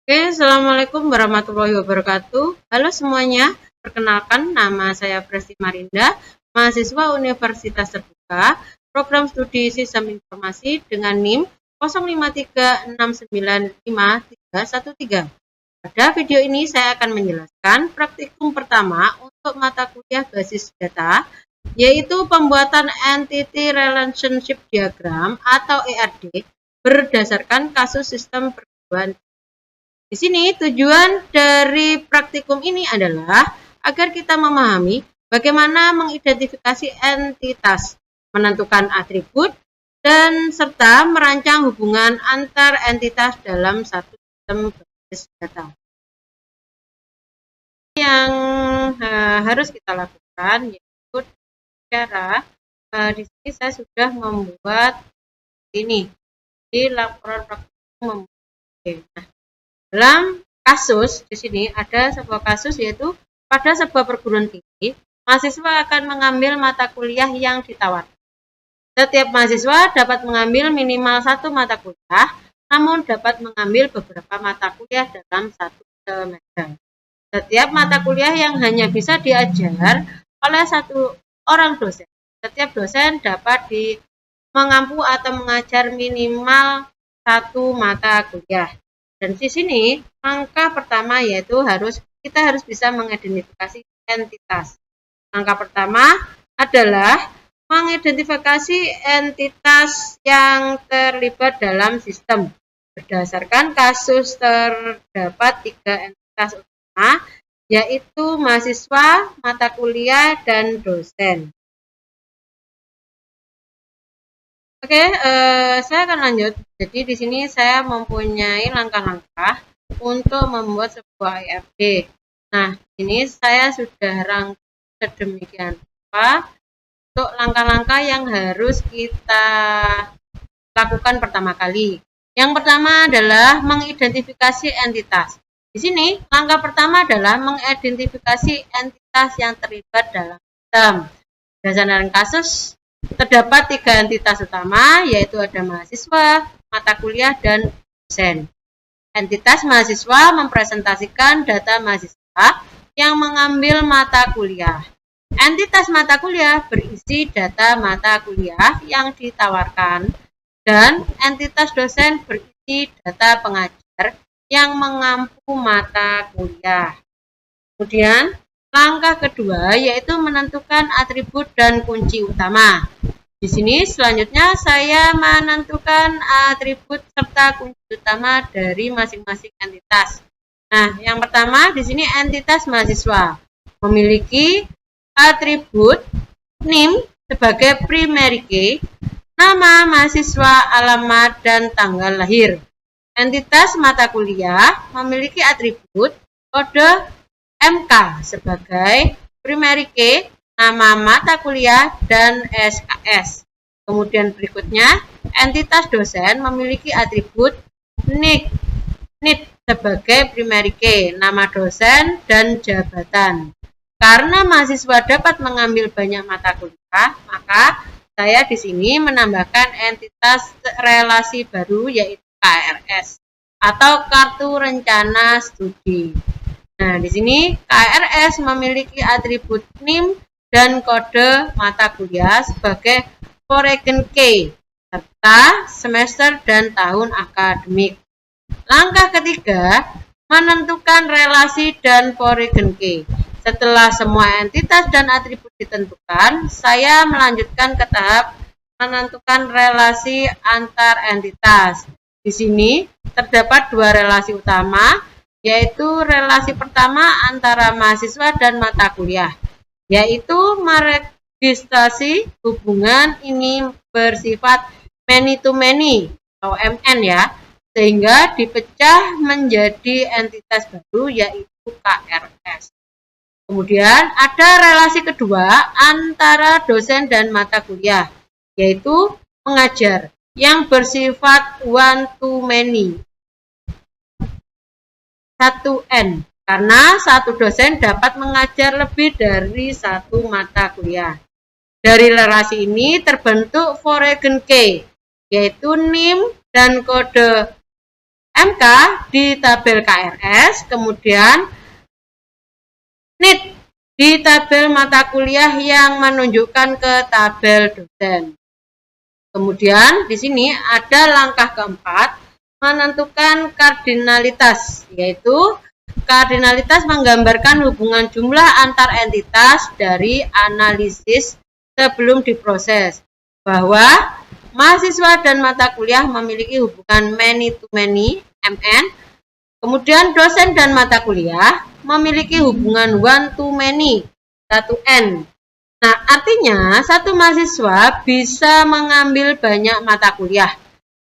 Oke, Assalamualaikum warahmatullahi wabarakatuh. Halo semuanya, perkenalkan nama saya Presti Marinda, mahasiswa Universitas Terbuka, program studi Sistem Informasi dengan NIM 0536953313. Pada video ini saya akan menjelaskan praktikum pertama untuk mata kuliah basis data, yaitu pembuatan Entity Relationship Diagram atau ERD berdasarkan kasus sistem perguruan. Di sini tujuan dari praktikum ini adalah agar kita memahami bagaimana mengidentifikasi entitas, menentukan atribut, dan serta merancang hubungan antar entitas dalam satu sistem basis data. Yang harus kita lakukan yaitu cara di sini saya sudah membuat ini di laporan praktikum. Nah, dalam kasus di sini ada sebuah kasus yaitu pada sebuah perguruan tinggi, mahasiswa akan mengambil mata kuliah yang ditawarkan. Setiap mahasiswa dapat mengambil minimal satu mata kuliah, namun dapat mengambil beberapa mata kuliah dalam satu semester. Setiap mata kuliah yang hanya bisa diajar oleh satu orang dosen. Setiap dosen dapat mengampu atau mengajar minimal satu mata kuliah. Dan di sini langkah pertama yaitu kita harus bisa mengidentifikasi entitas. Langkah pertama adalah mengidentifikasi entitas yang terlibat dalam sistem. Berdasarkan kasus terdapat 3 entitas utama, yaitu mahasiswa, mata kuliah, dan dosen. Oke, saya akan lanjut. Jadi di sini saya mempunyai langkah-langkah untuk membuat sebuah ERD. Nah, ini saya sudah rangkum sedemikian rupa untuk langkah-langkah yang harus kita lakukan pertama kali. Yang pertama adalah mengidentifikasi entitas. Di sini langkah pertama adalah mengidentifikasi entitas yang terlibat dalam sistem. Berdasarkan kasus terdapat 3 entitas utama, yaitu ada mahasiswa, mata kuliah, dan dosen. Entitas mahasiswa mempresentasikan data mahasiswa yang mengambil mata kuliah. Entitas mata kuliah berisi data mata kuliah yang ditawarkan, dan entitas dosen berisi data pengajar yang mengampu mata kuliah. Kemudian langkah kedua yaitu menentukan atribut dan kunci utama. Di sini selanjutnya saya menentukan atribut serta kunci utama dari masing-masing entitas. Nah, yang pertama di sini entitas mahasiswa memiliki atribut NIM sebagai primary key, nama mahasiswa, alamat, dan tanggal lahir. Entitas mata kuliah memiliki atribut kode MK sebagai primary key, nama mata kuliah, dan SKS. Kemudian berikutnya, entitas dosen memiliki atribut NIK sebagai primary key, nama dosen, dan jabatan. Karena mahasiswa dapat mengambil banyak mata kuliah, maka saya di sini menambahkan entitas relasi baru yaitu KRS atau Kartu Rencana Studi. Nah, di sini KRS memiliki atribut NIM dan kode mata kuliah sebagai foreign key serta semester dan tahun akademik. Langkah ketiga, menentukan relasi dan foreign key. Setelah semua entitas dan atribut ditentukan, saya melanjutkan ke tahap menentukan relasi antar entitas. Di sini terdapat 2 relasi utama, yaitu relasi pertama antara mahasiswa dan mata kuliah, yaitu meregistrasi hubungan ini bersifat many to many atau MN ya, sehingga dipecah menjadi entitas baru yaitu KRS. Kemudian ada relasi kedua antara dosen dan mata kuliah, yaitu pengajar yang bersifat one to many. 1N, karena satu dosen dapat mengajar lebih dari satu mata kuliah. Dari relasi ini terbentuk foreign key, yaitu NIM dan kode MK di tabel KRS, kemudian NIT di tabel mata kuliah yang menunjukkan ke tabel dosen. Kemudian di sini ada langkah keempat, menentukan kardinalitas, yaitu kardinalitas menggambarkan hubungan jumlah antar entitas dari analisis sebelum diproses, bahwa mahasiswa dan mata kuliah memiliki hubungan many to many, MN, kemudian dosen dan mata kuliah memiliki hubungan one to many, 1N. Nah, artinya satu mahasiswa bisa mengambil banyak mata kuliah.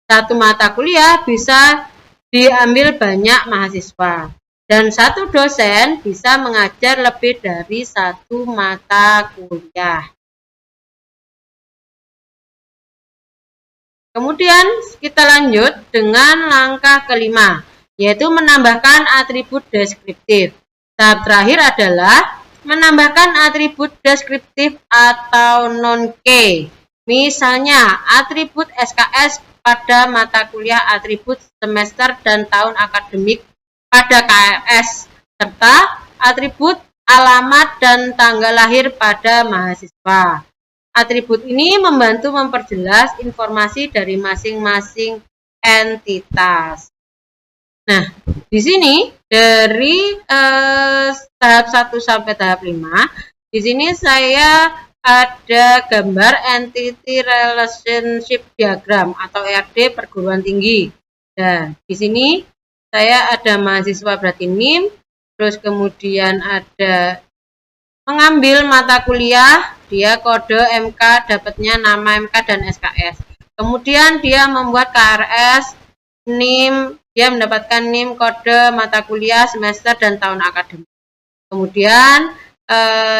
Satu mata kuliah bisa diambil banyak mahasiswa. Dan satu dosen bisa mengajar lebih dari satu mata kuliah. Kemudian kita lanjut dengan langkah kelima, yaitu menambahkan atribut deskriptif. Tahap terakhir adalah menambahkan atribut deskriptif atau non-key. Misalnya, atribut SKS pada mata kuliah, atribut semester dan tahun akademik pada KRS, serta atribut alamat dan tanggal lahir pada mahasiswa. Atribut ini membantu memperjelas informasi dari masing-masing entitas. Nah, di sini dari tahap 1 sampai tahap 5, di sini saya ada gambar Entity Relationship Diagram atau ERD perguruan tinggi. Nah, di sini saya ada mahasiswa berarti NIM, terus kemudian ada mengambil mata kuliah, dia kode MK, dapatnya nama MK dan SKS. Kemudian dia membuat KRS, NIM, dia mendapatkan NIM, kode, mata kuliah, semester, dan tahun akademik. Kemudian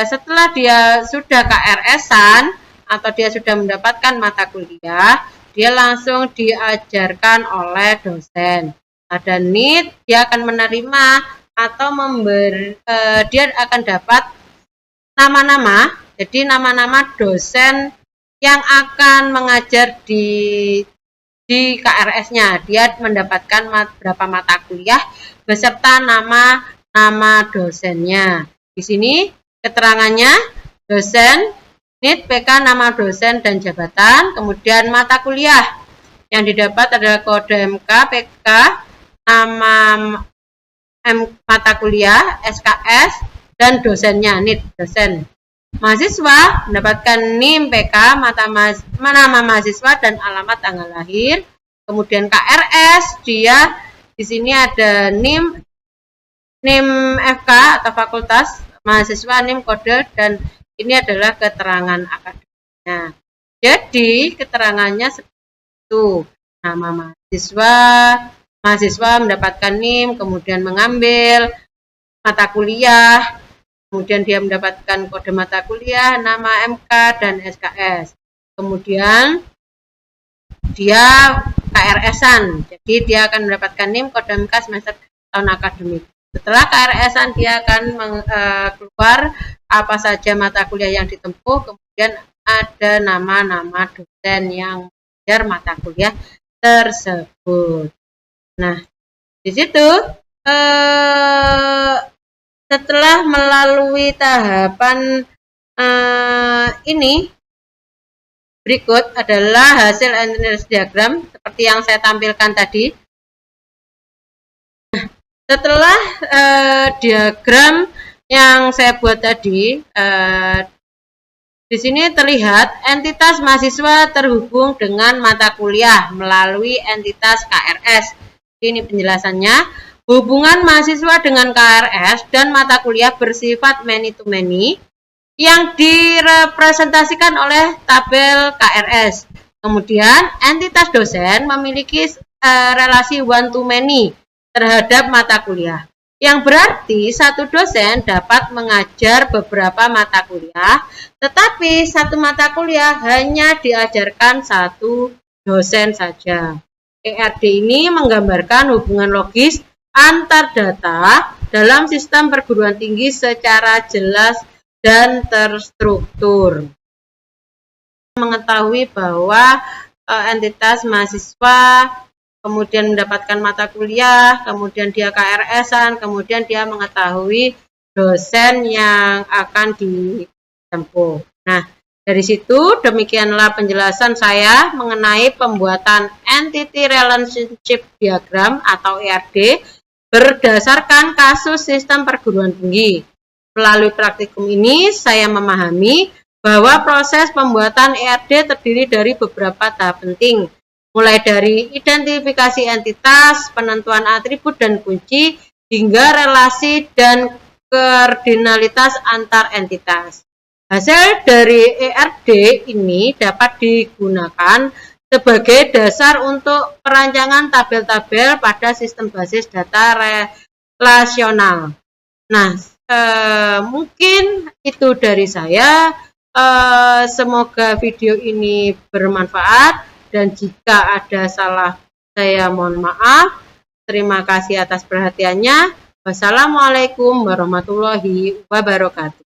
setelah dia sudah KRS-an atau dia sudah mendapatkan mata kuliah, dia langsung diajarkan oleh dosen. Ada NIT, dia akan menerima atau dia akan dapat nama-nama, jadi nama-nama dosen yang akan mengajar di KRS-nya. Dia mendapatkan berapa mata kuliah beserta nama dosennya. Di sini keterangannya dosen, NIT, PK, nama dosen dan jabatan, kemudian mata kuliah yang didapat adalah kode MK, PK, nama mata kuliah, SKS, dan dosennya, NIT, dosen. Mahasiswa mendapatkan NIM, PK, nama mahasiswa dan alamat tanggal lahir. Kemudian KRS, dia di sini ada NIM FK atau fakultas, mahasiswa, NIM, kode, dan ini adalah keterangan akademiknya. Jadi keterangannya seperti itu. Nama mahasiswa mendapatkan NIM, kemudian mengambil mata kuliah, kemudian dia mendapatkan kode mata kuliah, nama MK, dan SKS. Kemudian dia KRS-an, jadi dia akan mendapatkan NIM, kode MK, semester, tahun akademik. Setelah KRS-an dia akan keluar apa saja mata kuliah yang ditempuh, kemudian ada nama-nama dosen yang mengajar mata kuliah tersebut. Nah, di situ setelah melalui tahapan ini, berikut adalah hasil entity diagram seperti yang saya tampilkan tadi. Nah, setelah diagram yang saya buat tadi, di sini terlihat entitas mahasiswa terhubung dengan mata kuliah melalui entitas KRS. Ini penjelasannya. Hubungan mahasiswa dengan KRS dan mata kuliah bersifat many to many yang direpresentasikan oleh tabel KRS. Kemudian entitas dosen memiliki relasi one to many terhadap mata kuliah, yang berarti satu dosen dapat mengajar beberapa mata kuliah, tetapi satu mata kuliah hanya diajarkan satu dosen saja. ERD ini menggambarkan hubungan logis antar data dalam sistem perguruan tinggi secara jelas dan terstruktur. Mengetahui bahwa entitas mahasiswa kemudian mendapatkan mata kuliah, kemudian dia KRS-an, kemudian dia mengetahui dosen yang akan ditempuh. Nah, dari situ demikianlah penjelasan saya mengenai pembuatan Entity Relationship Diagram atau ERD berdasarkan kasus sistem perguruan tinggi. Melalui praktikum ini saya memahami bahwa proses pembuatan ERD terdiri dari beberapa tahap penting, mulai dari identifikasi entitas, penentuan atribut dan kunci, hingga relasi dan kardinalitas antar entitas. Hasil dari ERD ini dapat digunakan sebagai dasar untuk perancangan tabel-tabel pada sistem basis data relasional. Nah, mungkin itu dari saya. Semoga video ini bermanfaat, dan jika ada salah saya mohon maaf. Terima kasih atas perhatiannya. Wassalamualaikum warahmatullahi wabarakatuh.